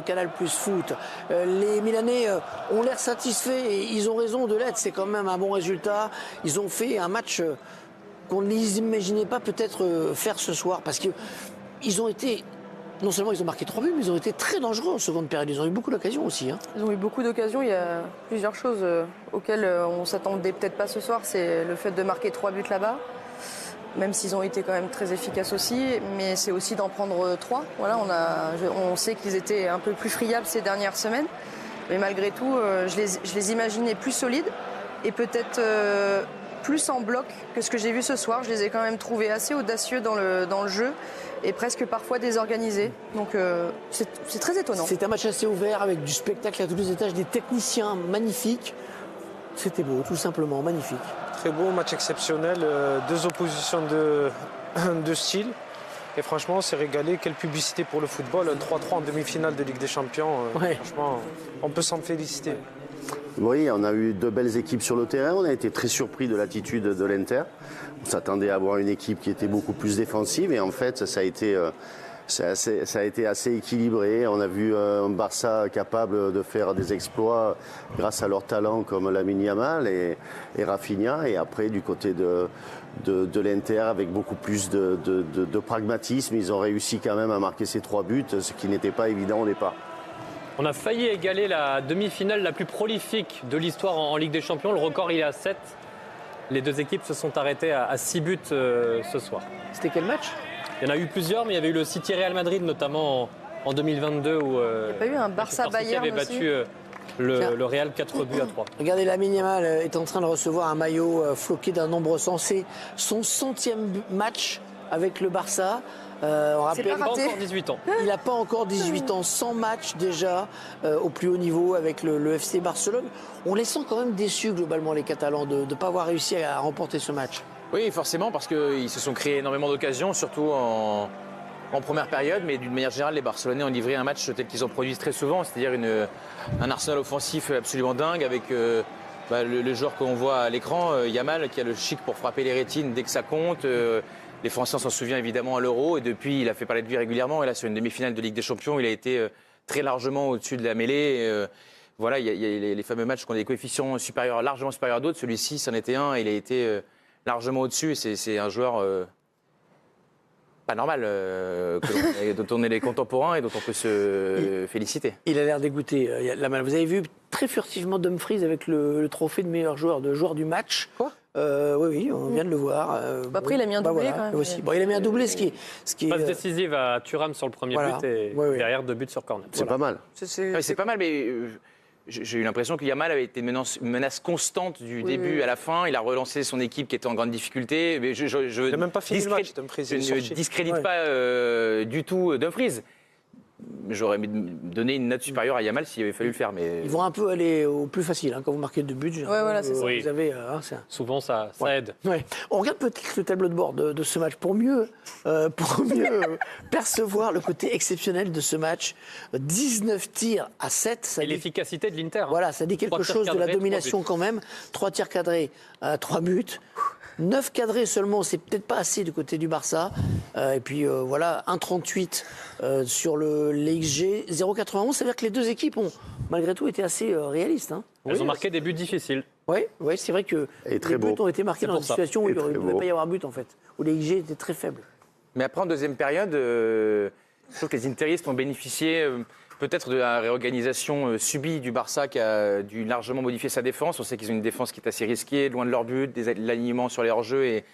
Canal Plus Foot. Les Milanais ont l'air satisfaits et ils ont raison de l'être. C'est quand même un bon résultat. Ils ont fait un match qu'on n'imaginait pas peut-être faire ce soir parce qu'ils ont été. Non seulement ils ont marqué 3 buts, mais ils ont été très dangereux en seconde période. Ils ont eu beaucoup d'occasions aussi. Ils ont eu beaucoup d'occasions. Il y a plusieurs choses auxquelles on ne s'attendait peut-être pas ce soir. C'est le fait de marquer 3 buts là-bas, même s'ils ont été quand même très efficaces aussi. Mais c'est aussi d'en prendre 3. Voilà, on sait qu'ils étaient un peu plus friables ces dernières semaines. Mais malgré tout, je les imaginais plus solides et peut-être plus en bloc que ce que j'ai vu ce soir. Je les ai quand même trouvés assez audacieux dans le jeu et presque parfois désorganisés. Donc c'est très étonnant. C'est un match assez ouvert avec du spectacle à tous les étages, des techniciens magnifiques. C'était beau, tout simplement, magnifique. Très beau, match exceptionnel, 2 oppositions de style. Et franchement, on s'est régalé. Quelle publicité pour le football. 3-3 en demi-finale de Ligue des Champions. Ouais. Franchement, on peut s'en féliciter. Oui, on a eu 2 belles équipes sur le terrain. On a été très surpris de l'attitude de l'Inter. On s'attendait à avoir une équipe qui était beaucoup plus défensive. Et en fait, ça a été assez équilibré. On a vu un Barça capable de faire des exploits grâce à leur talent comme Lamine Yamal et Rafinha. Et après, du côté de l'Inter, avec beaucoup plus de pragmatisme, ils ont réussi quand même à marquer ces 3 buts, ce qui n'était pas évident au départ. On a failli égaler la demi-finale la plus prolifique de l'histoire en Ligue des Champions. Le record, il est à 7. Les 2 équipes se sont arrêtées à 6 buts ce soir. C'était quel match ? Il y en a eu plusieurs, mais il y avait eu le City Real Madrid, notamment en 2022, où Il n'y a pas eu un Barça-Bayern avait battu le Real 4 buts à 3. Regardez, Lamine Yamal est en train de recevoir un maillot floqué d'un nombre sensé. Son 100e match avec le Barça. On rappelle, Il n'a pas encore 18 ans. Il n'a pas encore 18 ans, 100 matchs déjà au plus haut niveau avec le FC Barcelone. On les sent quand même déçus globalement, les Catalans, de ne pas avoir réussi à remporter ce match. Oui, forcément, parce qu'ils se sont créés énormément d'occasions, surtout en première période. Mais d'une manière générale, les Barcelonais ont livré un match tel qu'ils en produisent très souvent, c'est-à-dire un arsenal offensif absolument dingue avec le joueur qu'on voit à l'écran, Yamal, qui a le chic pour frapper les rétines dès que ça compte. Les Français, on s'en souvient évidemment à l'Euro, et depuis, il a fait parler de lui régulièrement. Et là, sur une demi-finale de Ligue des Champions, il a été très largement au-dessus de la mêlée. Voilà, il y a les fameux matchs qui ont des coefficients supérieurs, largement supérieurs à d'autres. Celui-ci, c'en était un, il a été largement au-dessus. C'est un joueur pas normal, dont on est les contemporains et dont on peut se féliciter. Il a l'air dégoûté. Vous avez vu très furtivement Dumfries avec le trophée de meilleur joueur du match. Quoi ? Oui, on vient de le voir. Après, il a mis un doublé quand même. Aussi. Bon, il a mis un doublé, ce qui est Passe décisive à Thuram sur le premier but et derrière 2 buts sur corner. C'est pas mal. C'est pas mal, mais j'ai eu l'impression que Yamal avait été une menace constante du début à la fin. Il a relancé son équipe qui était en grande difficulté. Mais il n'a même pas fini le match, Dumfries. Je ne discrédite pas du tout Dumfries. J'aurais donné une note supérieure à Yamal s'il avait fallu le faire. Mais ils vont un peu aller au plus facile quand vous marquez 2 buts. Voilà, c'est ça. Oui. Vous avez, Souvent, ça aide. Ouais. On regarde peut-être le tableau de bord de ce match pour mieux percevoir le côté exceptionnel de ce match. 19 tirs à 7. Et l'efficacité de l'Inter. Voilà, ça dit quelque chose de la domination quand même. 3 tirs cadrés, 3 buts. 9 cadrés seulement, c'est peut-être pas assez du côté du Barça. Et puis voilà, 1,38 sur les XG, 0,91. Ça veut dire que les 2 équipes ont malgré tout été assez réalistes. Elles ont marqué des buts difficiles. Oui, c'est vrai que les buts ont été marqués dans une situation où il ne devait pas y avoir but en fait, où les XG étaient très faibles. Mais après, en deuxième période, je trouve que les interistes ont bénéficié peut-être de la réorganisation subie du Barça qui a dû largement modifier sa défense. On sait qu'ils ont une défense qui est assez risquée, loin de leur but, l'alignement sur les hors-jeux. Et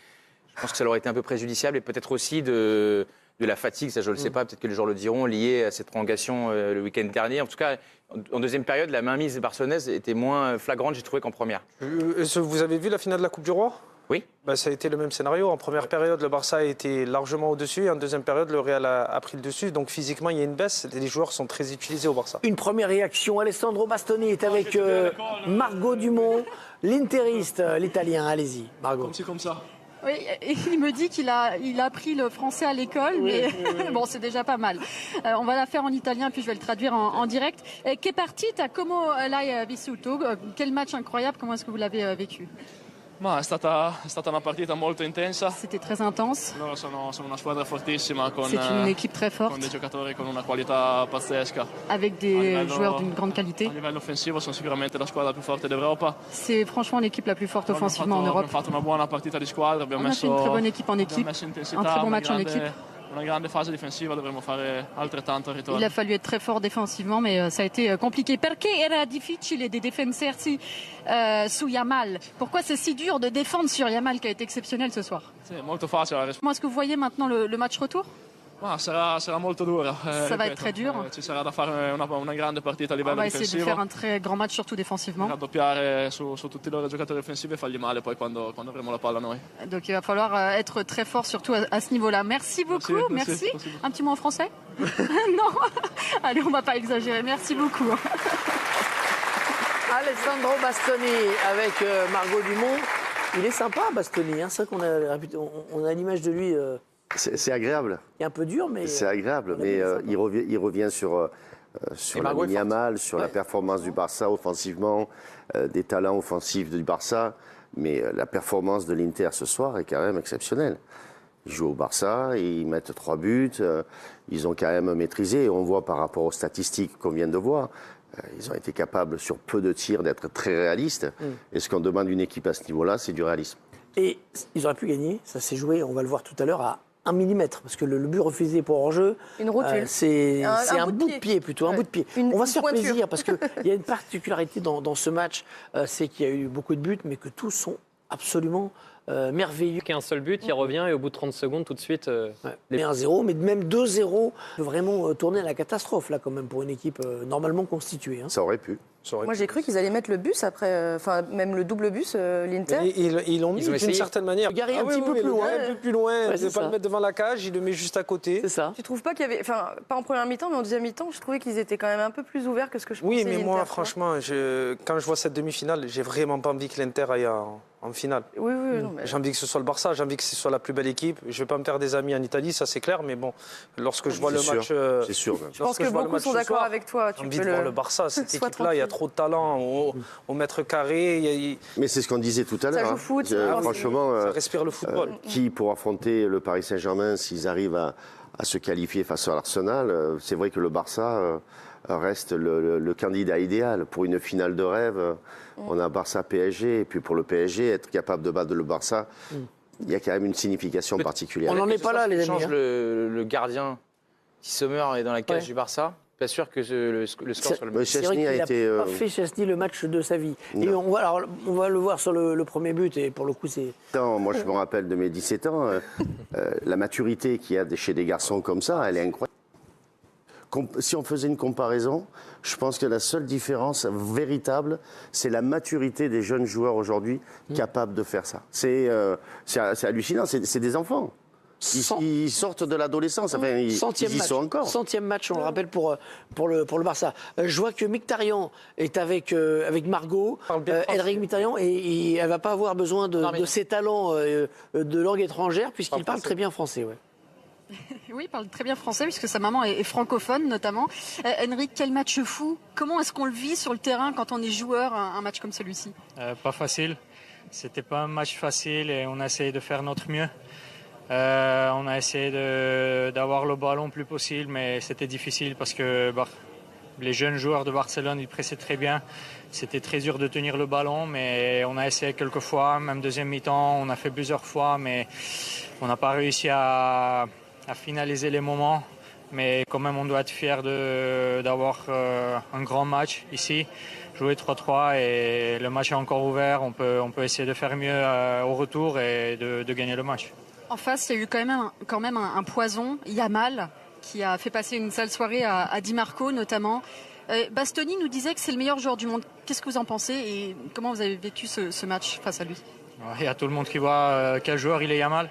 je pense que ça leur a été un peu préjudiciable. Et peut-être aussi de la fatigue, ça je ne le sais pas, peut-être que les joueurs le diront, liée à cette prolongation le week-end dernier. En tout cas, en deuxième période, la mainmise barcelonaise était moins flagrante, j'ai trouvé, qu'en première. Vous avez vu la finale de la Coupe du Roi ? Oui. Ça a été le même scénario. En première période, le Barça a été largement au-dessus. Et en deuxième période, le Real a pris le dessus. Donc physiquement, il y a une baisse. Les joueurs sont très utilisés au Barça. Une première réaction. Alessandro Bastoni est avec Margot Dumont, l'interiste, l'italien. Allez-y, Margot. Comme ça. Oui, il me dit qu'il a appris le français à l'école, mais bon, c'est déjà pas mal. On va la faire en italien, puis je vais le traduire en direct. Che partita, come l'hai vissuto? Quel match incroyable, comment est-ce que vous l'avez vécu? Ma è stata una partita molto intensa. C'était très intense. Loro sono una squadra fortissima con C'est une équipe très forte, dei giocatori con una qualità pazzesca. avec des joueurs d'une grande qualité. A livello offensivo sono sicuramente la squadra più forte d'Europa. C'est franchement l'équipe la plus forte offensivement en Europe. Abbiamo fatto una buona partita di squadra, On a fait une très bonne équipe en équipe, messo intensità, un très bon match en équipe. una grande fase difensiva, dovremmo fare altrettanto al ritorno. Il a fallu être très fort défensivement, mais ça a été compliqué. Perché era difficile di difendersi su Yamal? Pourquoi c'est si dur de défendre sur Yamal qui a été exceptionnel ce soir? Sì, molto facile la risposta. Comment est-ce que vous voyez maintenant le match retour? Ma sarà molto dura. Ça va être très dur. Ci sarà da fare una grande partita a livello On va essayer de difensivo. faire un très grand match, surtout défensivement. Raddoppiare su tutti i loro giocatori offensivi e fargli male poi quando avremo la palla noi. Donc il va falloir être très fort, surtout à ce niveau-là. Merci beaucoup. Merci. Un petit mot en français? Non. Allez, on va pas exagérer. Merci beaucoup. Alessandro Bastoni avec Margot Dumont. Il est sympa, Bastoni. Hein. C'est vrai qu'on a l'image de lui C'est agréable. qui est un peu dur, mais... C'est agréable, mais il revient sur Margot la est forte. Yamal, sur la performance du Barça offensivement, des talents offensifs du Barça, mais la performance de l'Inter ce soir est quand même exceptionnelle. Ils jouent au Barça, ils mettent 3 buts, ils ont quand même maîtrisé, et on voit par rapport aux statistiques qu'on vient de voir, ils ont été capables sur peu de tirs d'être très réalistes, et ce qu'on demande d'une équipe à ce niveau-là, c'est du réalisme. Et ils auraient pu gagner, ça s'est joué, on va le voir tout à l'heure, à 1 mm, parce que le but refusé pour hors-jeu, Une rotule. c'est un bout de bout de pied. pied plutôt, un Ouais. bout de pied. Une On va se faire pointure. plaisir, parce qu'il y a une particularité dans ce match, c'est qu'il y a eu beaucoup de buts, mais que tous sont absolument merveilleux. Qu'un seul but, il revient et au bout de 30 secondes, tout de suite, Mais 1-0, mais même 2-0, peut vraiment tourner à la catastrophe, là, quand même, pour une équipe normalement constituée. Hein. Ça aurait pu. Moi, j'ai cru qu'ils allaient mettre le bus après, enfin, même le double bus, l'Inter. Ils l'ont mis Ils ont d'une essayé. certaine manière. Garé un petit peu oui, plus loin. Un peu plus loin. Ouais, Il ne c'est pas ça. le mettre devant la cage, il le met juste à côté. C'est ça. Tu trouves pas qu'il y avait, enfin, pas en première mi-temps, mais en deuxième mi-temps, je trouvais qu'ils étaient quand même un peu plus ouverts que ce que je pensais. Oui, mais l'Inter, moi, tu vois. franchement, quand je vois cette demi-finale, j'ai vraiment pas envie que l'Inter aille en finale. Oui, non, mais... J'ai envie que ce soit le Barça, j'ai envie que ce soit la plus belle équipe. Je ne vais pas me faire des amis en Italie, ça c'est clair, mais bon, lorsque je vois le C'est match. sûr, c'est sûr. Je pense que beaucoup sont d'accord avec toi. J'ai envie de voir le Barça, cette Sois équipe-là, il y a tranquille. trop de talent au mètre carré, Mais c'est ce qu'on disait tout à l'heure. joue foot, Franchement, ça respire le football. qui pour affronter le Paris Saint-Germain, s'ils arrivent à se qualifier face à l'Arsenal, c'est vrai que le Barça reste le candidat idéal. Pour une finale de rêve, on a Barça-PSG, et puis pour le PSG, être capable de battre le Barça, il y a quand même une signification particulière. On n'en est pas là, les amis. Change hein. le gardien. Si Sommer est dans la cage Ouais. du Barça, pas sûr que le score soit le même. Mais C'est vrai Chesney qu'il a n'a été. pas fait Chesney le match de sa vie. Et Non. on va le voir sur le premier but, et pour le coup, c'est... Moi, je me rappelle de mes 17 ans, la maturité qu'il y a chez des garçons comme ça, elle est incroyable. Si on faisait une comparaison, je pense que la seule différence véritable, c'est la maturité des jeunes joueurs aujourd'hui capables de faire ça. C'est hallucinant, c'est des enfants. Ils sortent de l'adolescence, enfin, ils y sont encore. Centième match, on le rappelle, pour le Barça. Je vois que Mkhitaryan est avec Margot, Parle bien français. Elric Mkhitaryan, et elle ne va pas avoir besoin Non, mais- de ses talents de langue étrangère, puisqu'il parle très bien français. Ouais. Oui, il parle très bien français puisque sa maman est francophone notamment. Henrik, quel match fou. Comment est-ce qu'on le vit sur le terrain quand on est joueur, un match comme celui-ci? Pas facile. C'était pas un match facile et on a essayé de faire notre mieux. On a essayé d'avoir le ballon le plus possible, mais c'était difficile parce que les jeunes joueurs de Barcelone, ils pressaient très bien. C'était très dur de tenir le ballon, mais on a essayé quelques fois, même deuxième mi-temps, on a fait plusieurs fois, mais on n'a pas réussi à finaliser les moments. Mais quand même, on doit être fier d'avoir un grand match ici, jouer 3-3 et le match est encore ouvert. On peut essayer de faire mieux au retour et de gagner le match. En face, il y a eu quand même un poison, Yamal, qui a fait passer une sale soirée à Di Marco notamment. Bastoni nous disait que c'est le meilleur joueur du monde. Qu'est-ce que vous en pensez et comment vous avez vécu ce match face à lui? Il y a tout le monde qui voit quel joueur il est, Yamal.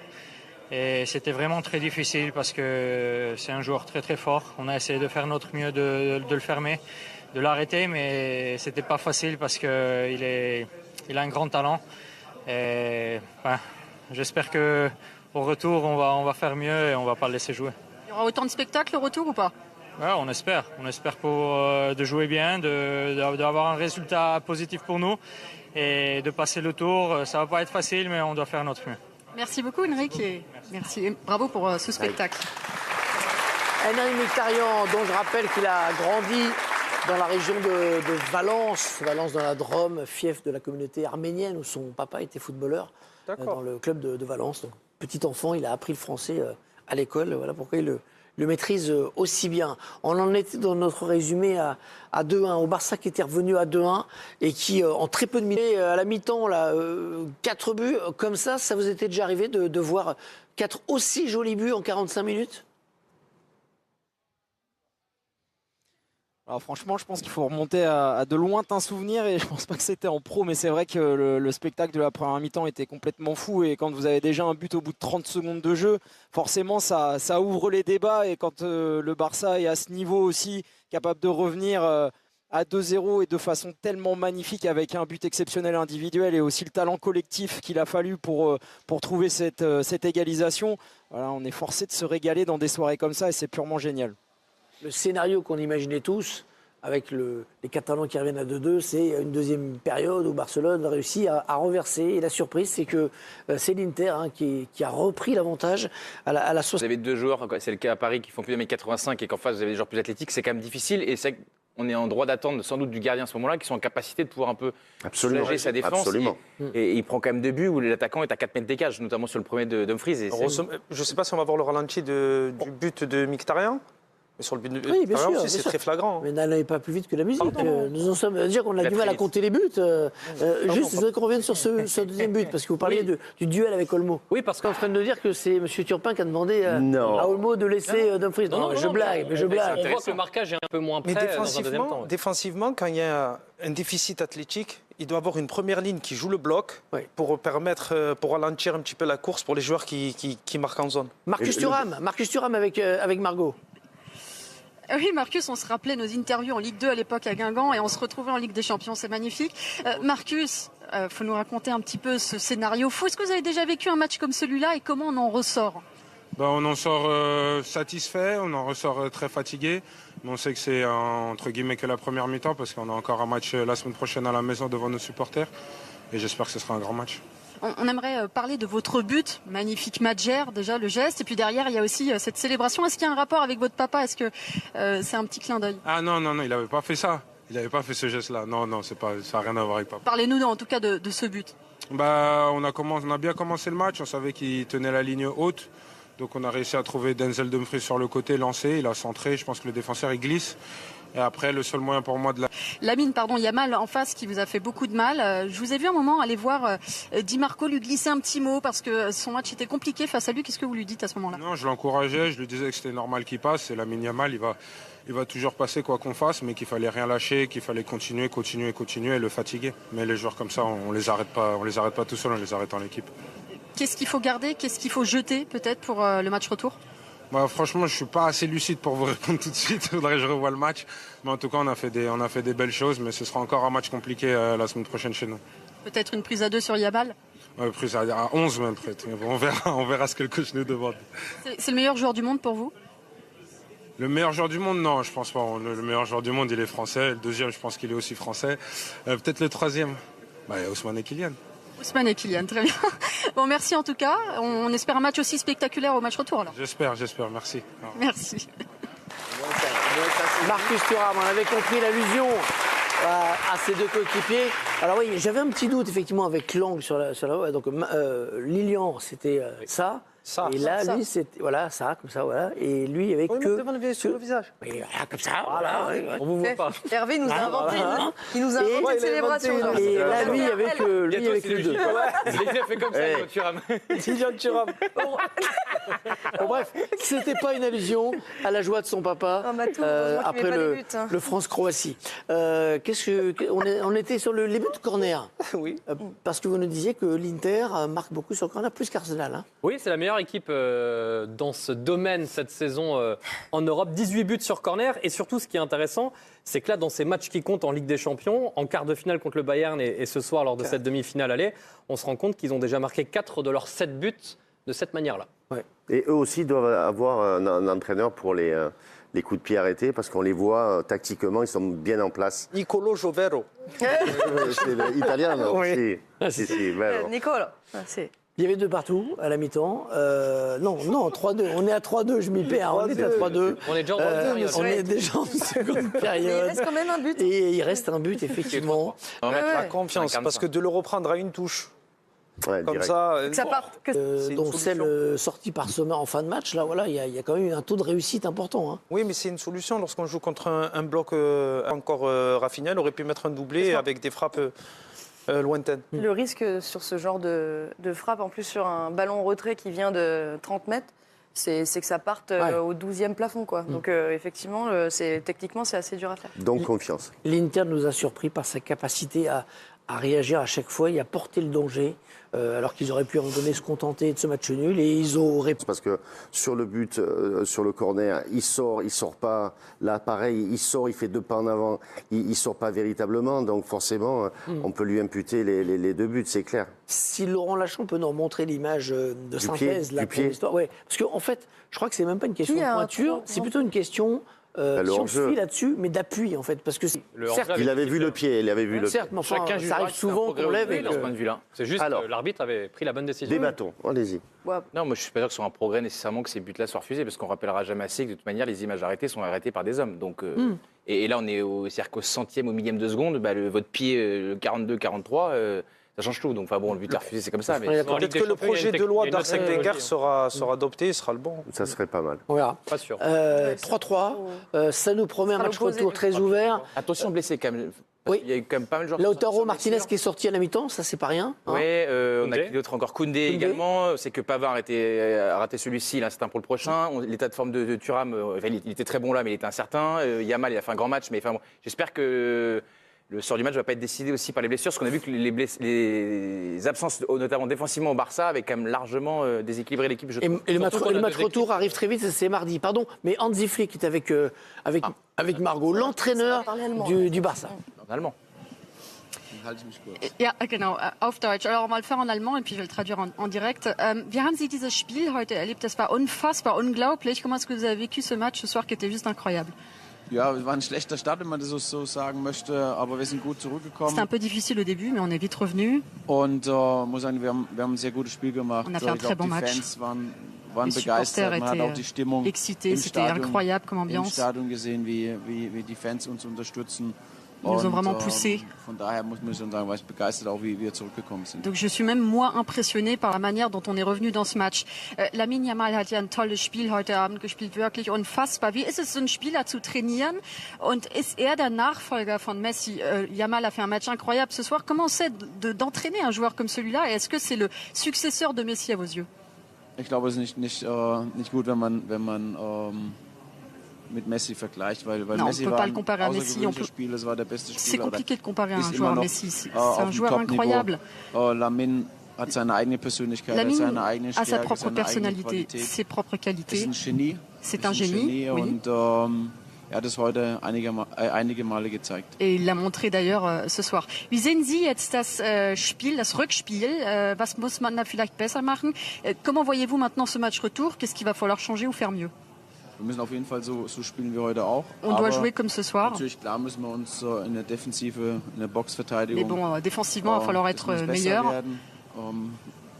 Et c'était vraiment très difficile parce que c'est un joueur très très fort. On a essayé de faire notre mieux de le fermer, de l'arrêter, mais c'était pas facile parce qu'il a un grand talent. Et j'espère que au retour on va faire mieux et on va pas le laisser jouer. Il y aura autant de spectacles au retour ou pas? Ouais, on espère pour de jouer bien, d'avoir un résultat positif pour nous et de passer le tour. Ça va pas être facile, mais on doit faire notre mieux. Merci beaucoup Henrik et merci. Et bravo pour ce spectacle. Henrik Mkhitaryan, dont je rappelle qu'il a grandi dans la région de Valence dans la Drôme, fief de la communauté arménienne où son papa était footballeur dans le club de Valence. Donc, petit enfant, il a appris le français à l'école. Voilà pourquoi il le maîtrise aussi bien. On en était dans notre résumé à 2-1, au Barça qui était revenu à 2-1 et qui, en très peu de minutes, à la mi-temps, 4 buts, comme ça vous était déjà arrivé de voir 4 aussi jolis buts en 45 minutes? Alors franchement, je pense qu'il faut remonter à de lointains souvenirs et je pense pas que c'était en pro, mais c'est vrai que le spectacle de la première mi-temps était complètement fou et quand vous avez déjà un but au bout de 30 secondes de jeu, forcément ça ouvre les débats et quand le Barça est à ce niveau aussi, capable de revenir à 2-0 et de façon tellement magnifique avec un but exceptionnel individuel et aussi le talent collectif qu'il a fallu pour trouver cette égalisation, voilà, on est forcé de se régaler dans des soirées comme ça et c'est purement génial. Le scénario qu'on imaginait tous, avec les Catalans qui reviennent à 2-2, c'est une deuxième période où Barcelone réussit à renverser. Et la surprise, c'est que c'est l'Inter qui a repris l'avantage à la 60. Vous avez 2 joueurs, c'est le cas à Paris, qui font plus de 1m85 et qu'en face, vous avez des joueurs plus athlétiques. C'est quand même difficile et c'est on est en droit d'attendre sans doute du gardien à ce moment-là qui sont en capacité de pouvoir un peu soulager sa défense. Absolument. Et il prend quand même 2 buts où l'attaquant est à 4 mètres d'écart, notamment sur le premier de Dumfries. Je ne sais pas si on va voir le ralenti du but de Mkhitaryan. Mais sur le but de oui, bien sûr, c'est très flagrant. Mais n'allez pas plus vite que la musique. Nous en sommes à dire qu'on a du mal à compter les buts. Juste, je voudrais qu'on revienne sur ce deuxième but, parce que vous parliez du duel avec Olmo. Oui, parce qu'on est en train de dire que c'est M. Turpin qui a demandé à Olmo de laisser Dumfries. Non, je blague. On voit que le marquage est un peu moins près dans un deuxième temps. Défensivement, quand il y a un déficit athlétique, il doit avoir une première ligne qui joue le bloc pour ralentir un petit peu la course pour les joueurs qui marquent en zone. Marcus Thuram avec Margot. Oui, Marcus, on se rappelait nos interviews en Ligue 2 à l'époque à Guingamp et on se retrouvait en Ligue des Champions, c'est magnifique. Marcus, faut nous raconter un petit peu ce scénario fou. Est-ce que vous avez déjà vécu un match comme celui-là et comment on en ressort? On en sort satisfait, on en ressort très fatigué. Mais on sait que c'est entre guillemets que la première mi-temps parce qu'on a encore un match la semaine prochaine à la maison devant nos supporters. Et j'espère que ce sera un grand match. On aimerait parler de votre but, magnifique Madjer, déjà le geste, et puis derrière il y a aussi cette célébration. Est-ce qu'il y a un rapport avec votre papa? Est-ce que c'est un petit clin d'œil? Ah non, il n'avait pas fait ça. Il n'avait pas fait ce geste-là. Non, ça n'a rien à voir avec papa. Parlez-nous en tout cas de ce but. On a bien commencé le match, on savait qu'il tenait la ligne haute. Donc on a réussi à trouver Denzel Dumfries sur le côté, lancé, il a centré, je pense que le défenseur il glisse. Et après, le seul moyen pour moi de Lamine, Yamal en face qui vous a fait beaucoup de mal. Je vous ai vu un moment aller voir Di Marco lui glisser un petit mot parce que son match était compliqué face à lui. Qu'est-ce que vous lui dites à ce moment-là? Non, je l'encourageais, je lui disais que c'était normal qu'il passe. Et Lamine Yamal, il va toujours passer quoi qu'on fasse, mais qu'il fallait rien lâcher, qu'il fallait continuer et le fatiguer. Mais les joueurs comme ça, on les arrête pas tout seul, on les arrête en équipe. Qu'est-ce qu'il faut garder? Qu'est-ce qu'il faut jeter peut-être pour le match retour? Franchement, je suis pas assez lucide pour vous répondre tout de suite. Il faudrait que je revoie le match. Mais en tout cas, on a fait des belles choses. Mais ce sera encore un match compliqué la semaine prochaine chez nous. Peut-être une prise à 2 sur Yamal? Prise à 11 même peut-être. On verra ce que le coach nous demande. C'est le meilleur joueur du monde pour vous? Le meilleur joueur du monde, non, je pense pas. Le meilleur joueur du monde, il est français. Le deuxième, je pense qu'il est aussi français. Peut-être le troisième. Ousmane et Kylian. Ousmane et Kylian, très bien. Bon, merci en tout cas. On espère un match aussi spectaculaire au match retour alors. J'espère, merci. Merci. Marcus Thuram, on avait compris l'allusion à ces deux coéquipiers. Alors oui, j'avais un petit doute effectivement avec l'angle sur la donc Lilian, c'était ça. Et là, lui, c'était ça, comme ça, voilà. Et lui, il n'y avait que sur le visage. Oui, voilà, comme ça, voilà. On vous voit pas. Hervé nous a inventé une célébration. Et là, lui, il n'y avait que les deux. Il a fait comme ça, Thuram. Thuram. Bon, bref, c'était pas une allusion à la joie de son papa après le France-Croatie. On était sur les buts de corner. Oui. Parce que vous nous disiez que l'Inter marque beaucoup sur le corner, plus qu'Arsenal. Hein. Oui, c'est la meilleure équipe dans ce domaine cette saison en Europe. 18 buts sur corner. Et surtout, ce qui est intéressant, c'est que là, dans ces matchs qui comptent en Ligue des Champions, en quart de finale contre le Bayern et ce soir lors de cette demi-finale aller, on se rend compte qu'ils ont déjà marqué 4 de leurs 7 buts de cette manière-là. Ouais. Et eux aussi doivent avoir un entraîneur pour les les coups de pied arrêtés parce qu'on les voit tactiquement, ils sont bien en place. Nicolo Jovero. C'est l'italien, non? Oui. Si, vero. Nicolas, c'est... Il y avait 2 partout à la mi-temps. Non, 3-2. On est à 3-2, je m'y perds. On est à 3-2. On est déjà en deuxième période. On est déjà en seconde Mais période. il reste quand même un but. Et il reste un but, effectivement. On va mettre Ouais. La confiance, parce que de le reprendre à une touche, Ouais, comme direct. ça. Que ça parte. Que... C'est une Donc solution. celle sortie par Sommer en fin de match, là, voilà, il y a quand même eu un taux de réussite important. Hein. Oui, mais c'est une solution lorsqu'on joue contre un bloc encore Rafinha. Il aurait pu mettre un doublé avec des frappes lointaines. Le risque sur ce genre de frappe, en plus sur un ballon retrait qui vient de 30 mètres, c'est que ça parte au 12e plafond. Quoi. Donc effectivement, techniquement, c'est assez dur à faire. Donc confiance. L'Inter nous a surpris par sa capacité à réagir à chaque fois et à porter le danger, alors qu'ils auraient pu à un moment donné se contenter de ce match nul et ils auraient... Parce que sur le but, sur le corner, il sort pas. Là, pareil, il sort, il fait 2 pas en avant, il sort pas véritablement. Donc forcément, on peut lui imputer les 2 buts, c'est clair. Si Laurent Lachon peut nous remontrer l'image de synthèse pied, là, du pour pied. l'histoire. Ouais, parce qu'en fait, je crois que c'est même pas une question Qui de a un pointure, trou, c'est non plutôt une question... le si on hors-jeu. suit là-dessus, mais d'appui en fait, parce que Le certes, hors-jeu Il avait vu le pied, il avait vu le pied. certes, mais enfin, Chacun ça jugera arrive que c'est un souvent progrès qu'on ou lève non et dans ce que... point de vue-là. C'est juste Alors. que l'arbitre avait pris la bonne décision. Débattons, allez-y. Non, moi je suis pas sûr que ce soit un progrès nécessairement que ces buts-là soient refusés, parce qu'on rappellera jamais assez que de toute manière les images arrêtées sont arrêtées par des hommes. Donc, et là on est c'est-à-dire qu'au centième, au millième de seconde, votre pied, le 42-43, ça change tout. Donc enfin bon, le but est refusé, c'est comme ça. Mais En Ligue Peut-être des que le Champions, il y a projet une de loi il y a une d'Arsène technologie, Wenger hein. sera adopté, il sera le bon. Ça serait pas mal. On verra. Pas sûr. 3-3, ça nous promet un Ça match l'opposé. retour très ouvert. attention blessé quand même. Parce Oui. qu'il y a eu quand même pas mal de joueurs. Lautaro qui Martinez sont qui est sorti à la mi-temps, ça c'est pas rien. hein. Oui, on a Koundé. qui d'autre encore Koundé également. C'est que Pavard a raté celui-ci, il est incertain pour le prochain. L'état de forme de Thuram, il était très bon là, mais il était incertain. Yamal, il a fait un grand match, mais enfin, bon, j'espère que le sort du match ne va pas être décidé aussi par les blessures, parce qu'on a vu que les absences, notamment défensivement au Barça, avaient quand même largement déséquilibré l'équipe. Je trouve. Et le match, Surtout qu'on a le match deux retour arrive très vite, c'est mardi. Pardon, mais Hansi Flick est avec Margot, l'entraîneur parler allemand. du Barça. En allemand. Ja, genau, auf Deutsch. Alors, on va le faire en allemand et puis je vais le traduire en direct. Wie haben Sie dieses Spiel heute erlebt? Das war unfassbar, unglaublich. Comment est-ce que vous avez vécu ce match ce soir qui était juste incroyable? Ja, es war ein schlechter Start, wenn man das so sagen möchte, aber wir sind gut zurückgekommen. C'était un peu difficile au début, mais on est vite revenu. Und muss sagen, wir haben ein sehr gutes Spiel gemacht. On a fait un Ich très glaube, bon die match. Fans waren Les begeistert. supporters Man hat auch étaient die Stimmung excités, im c'était Stadion, incroyable comme im ambiance. Stadion gesehen, wie die Fans uns unterstützen. Ils nous ont Und, vraiment poussé. Von daher muss man schon sagen, war ich begeistert, auch wie wir zurückgekommen sind. Donc je suis même moi impressionnée par la manière dont on est revenu dans ce match. Lamine Yamal hat ja ein tolles Spiel heute Abend gespielt, wirklich unfassbar. Wie ist es, so einen Spieler zu trainieren? Und ist er der Nachfolger von Messi? Yamal a fait un match incroyable ce soir. Comment c'est d'entraîner un joueur comme celui-là? Et est-ce que c'est le successeur de Messi à vos yeux? Ich glaube, es ist nicht gut, wenn man mit Messi vergleicht, weil Non, Messi on peut war pas le ein comparer à Messi. On außergewöhnlicher peut... Spieler, es war der beste C'est Spieler. compliqué de comparer à Ist un immer joueur noch, Messi. C'est auf un dem joueur Top-Niveau. incroyable. Lamine hat seine eigene Persönlichkeit, hat Lamine seine eigene a sa Stärke, propre seine eigene personnalité, Qualität. ses propres Ist qualités. ein Genie. C'est Ist un Génie, oui. und er hat es heute einige Male gezeigt. Et il l'a montré d'ailleurs ce soir. Wie sehen Sie jetzt das Spiel, das Rückspiel? Was muss man da vielleicht besser machen? Comment voyez-vous maintenant ce match retour? Qu'est-ce qu'il va falloir changer ou faire mieux? Wir müssen auf jeden Fall so spielen wie heute auch. On doit Aber jouer comme ce soir. natürlich, klar müssen wir uns in der Defensive, in der Mais Boxverteidigung bon, défensivement, il va falloir das être muss besser meilleur. werden.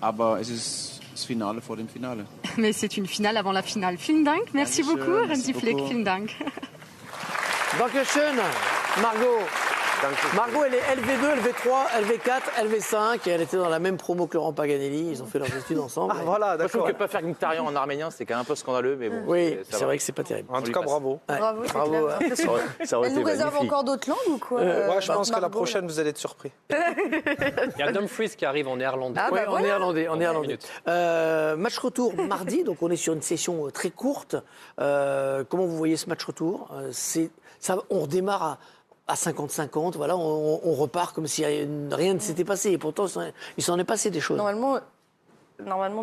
Aber es ist das Finale vor dem Finale. Mais c'est une finale avant la finale. Vielen Dank. Merci Dankeschön, beaucoup, merci Hansi Flick. beaucoup. Vielen Dank. Dankeschön, Margot. Margot, elle est LV2, LV3, LV4, LV5 et elle était dans la même promo que Laurent Paganelli. Ils ont fait leurs études ensemble. Ah, voilà, Moi, je trouve d'accord. que pas faire Mkhitaryan en arménien, c'est quand même un peu scandaleux, mais bon. Oui, ça c'est va. vrai que c'est pas terrible. En tout cas, bravo. Ouais. Bravo, c'est Bravo, clair. ouais. Impressionnant. Ça aurait Elle été nous réserve magnifique. encore d'autres langues ou quoi Ouais, je pense que la Margot, prochaine, vous allez être surpris. Il y a Dumfries qui arrive en néerlandais. Ah, Oui, bah en voilà. néerlandais. En néerlandais. minutes. Match retour mardi, donc on est sur une session très courte. Comment vous voyez ce match retour? On redémarre à 50-50, voilà, on repart comme si rien ne s'était passé. Et pourtant, il s'en est passé des choses. Normalement,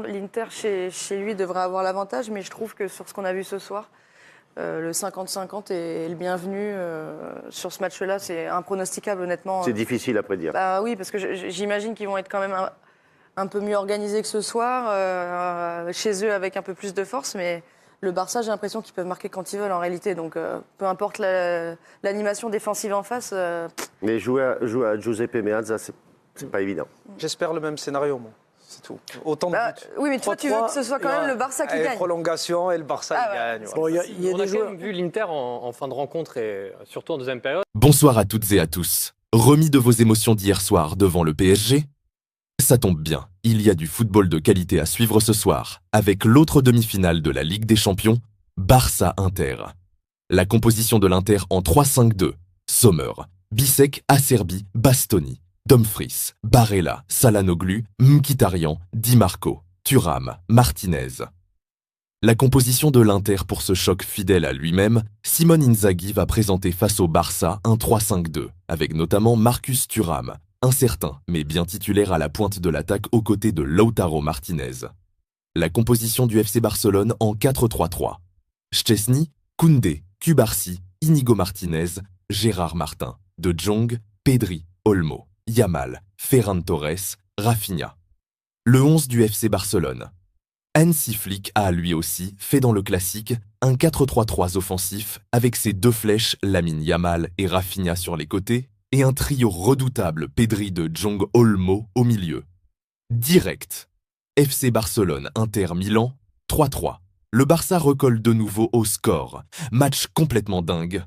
l'Inter, chez lui, devrait avoir l'avantage, mais je trouve que sur ce qu'on a vu ce soir, le 50-50 est le bienvenu. Sur ce match-là, c'est impronosticable, honnêtement. C'est difficile à prédire. Bah oui, parce que j'imagine qu'ils vont être quand même un peu mieux organisés que ce soir, chez eux avec un peu plus de force, mais Le Barça, j'ai l'impression qu'ils peuvent marquer quand ils veulent en réalité. Donc peu importe l'animation défensive en face. Mais jouer à Giuseppe Meazza, c'est pas évident. J'espère le même scénario, moi. C'est tout. Autant de buts. Oui, mais toi, tu veux que ce soit quand même le Barça qui gagne. Prolongation et le Barça gagne. Bon, il y a On des a quand joueurs. même vu l'Inter en fin de rencontre et surtout en deuxième période. Bonsoir à toutes et à tous. Remis de vos émotions d'hier soir devant le PSG? Ça tombe bien, il y a du football de qualité à suivre ce soir, avec l'autre demi-finale de la Ligue des Champions, Barça-Inter. La composition de l'Inter en 3-5-2, Sommer, Bisek, Acerbi, Bastoni, Dumfries, Barella, Salanoglu, Mkhitaryan, Di Marco, Thuram, Martinez. La composition de l'Inter pour ce choc fidèle à lui-même, Simone Inzaghi va présenter face au Barça un 3-5-2, avec notamment Marcus Thuram, incertain mais bien titulaire à la pointe de l'attaque aux côtés de Lautaro Martinez. La composition du FC Barcelone en 4-3-3. Szczesny, Koundé, Cubarsí, Inigo Martinez, Gérard Martin, De Jong, Pedri, Olmo, Yamal, Ferran Torres, Rafinha. Le 11 du FC Barcelone. Hansi Flick a lui aussi fait dans le classique un 4-3-3 offensif avec ses deux flèches Lamine Yamal et Rafinha sur les côtés et un trio redoutable Pedri, De Jong, Olmo au milieu. Direct. FC Barcelone, Inter Milan, 3-3. Le Barça recolle de nouveau au score. Match complètement dingue.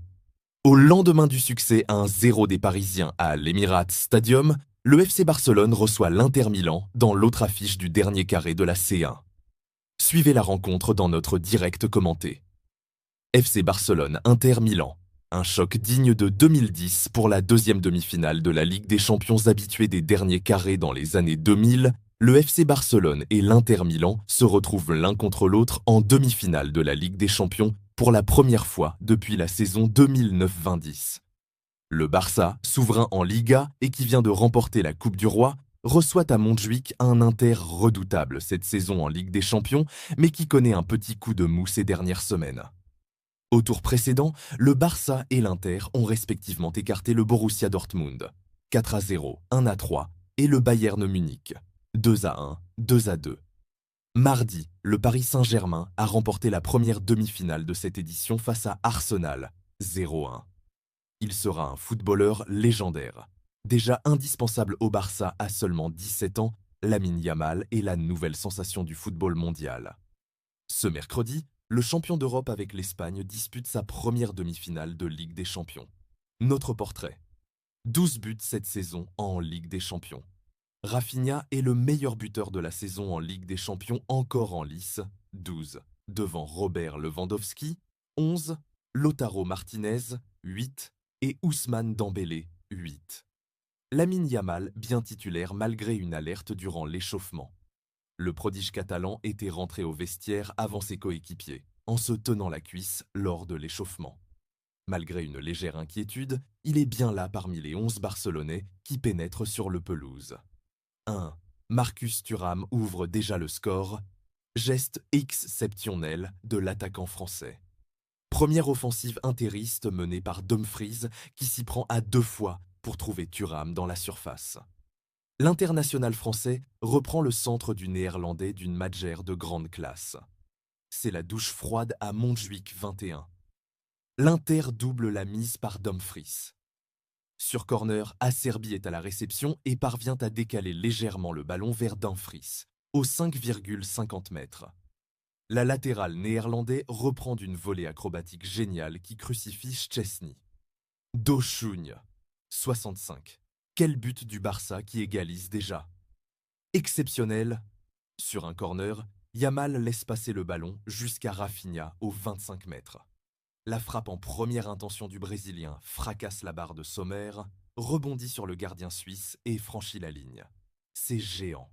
Au lendemain du succès 1-0 des Parisiens à l'Emirates Stadium, le FC Barcelone reçoit l'Inter Milan dans l'autre affiche du dernier carré de la C1. Suivez la rencontre dans notre direct commenté. FC Barcelone, Inter Milan. Un choc digne de 2010 pour la deuxième demi-finale de la Ligue des Champions habituée des derniers carrés dans les années 2000. Le FC Barcelone et l'Inter Milan se retrouvent l'un contre l'autre en demi-finale de la Ligue des Champions pour la première fois depuis la saison 2009-2010. Le Barça, souverain en Liga et qui vient de remporter la Coupe du Roi, reçoit à Montjuïc un Inter redoutable cette saison en Ligue des Champions, mais qui connaît un petit coup de mou ces dernières semaines. Au tour précédent, le Barça et l'Inter ont respectivement écarté le Borussia Dortmund, 4-0, 1-3, et le Bayern Munich, 2-1, 2-2. Mardi, le Paris Saint-Germain a remporté la première demi-finale de cette édition face à Arsenal, 0-1. Il sera un footballeur légendaire. Déjà indispensable au Barça à seulement 17 ans, Lamine Yamal est la nouvelle sensation du football mondial. Ce mercredi, le champion d'Europe avec l'Espagne dispute sa première demi-finale de Ligue des Champions. Notre portrait. 12 buts cette saison en Ligue des Champions. Rafinha est le meilleur buteur de la saison en Ligue des Champions encore en lice, 12. Devant Robert Lewandowski, 11. Lautaro Martinez, 8. Et Ousmane Dembélé, 8. Lamine Yamal, bien titulaire malgré une alerte durant l'échauffement. Le prodige catalan était rentré au vestiaire avant ses coéquipiers, en se tenant la cuisse lors de l'échauffement. Malgré une légère inquiétude, il est bien là parmi les 11 Barcelonais qui pénètrent sur le pelouse. 1. Marcus Thuram ouvre déjà le score, geste exceptionnel de l'attaquant français. Première offensive interiste menée par Dumfries qui s'y prend à 2 fois pour trouver Thuram dans la surface. L'international français reprend le centre du néerlandais d'une matchère de grande classe. C'est la douche froide à Montjuïc 21. L'Inter double la mise par Dumfries. Sur corner, Acerbi est à la réception et parvient à décaler légèrement le ballon vers Dumfries, aux 5,50 mètres. La latérale néerlandais reprend d'une volée acrobatique géniale qui crucifie Szczesny. Doshun, 65. Quel but du Barça qui égalise déjà. Exceptionnel. Sur un corner, Yamal laisse passer le ballon jusqu'à Rafinha aux 25 mètres. La frappe en première intention du Brésilien fracasse la barre de Sommer, rebondit sur le gardien suisse et franchit la ligne. C'est géant.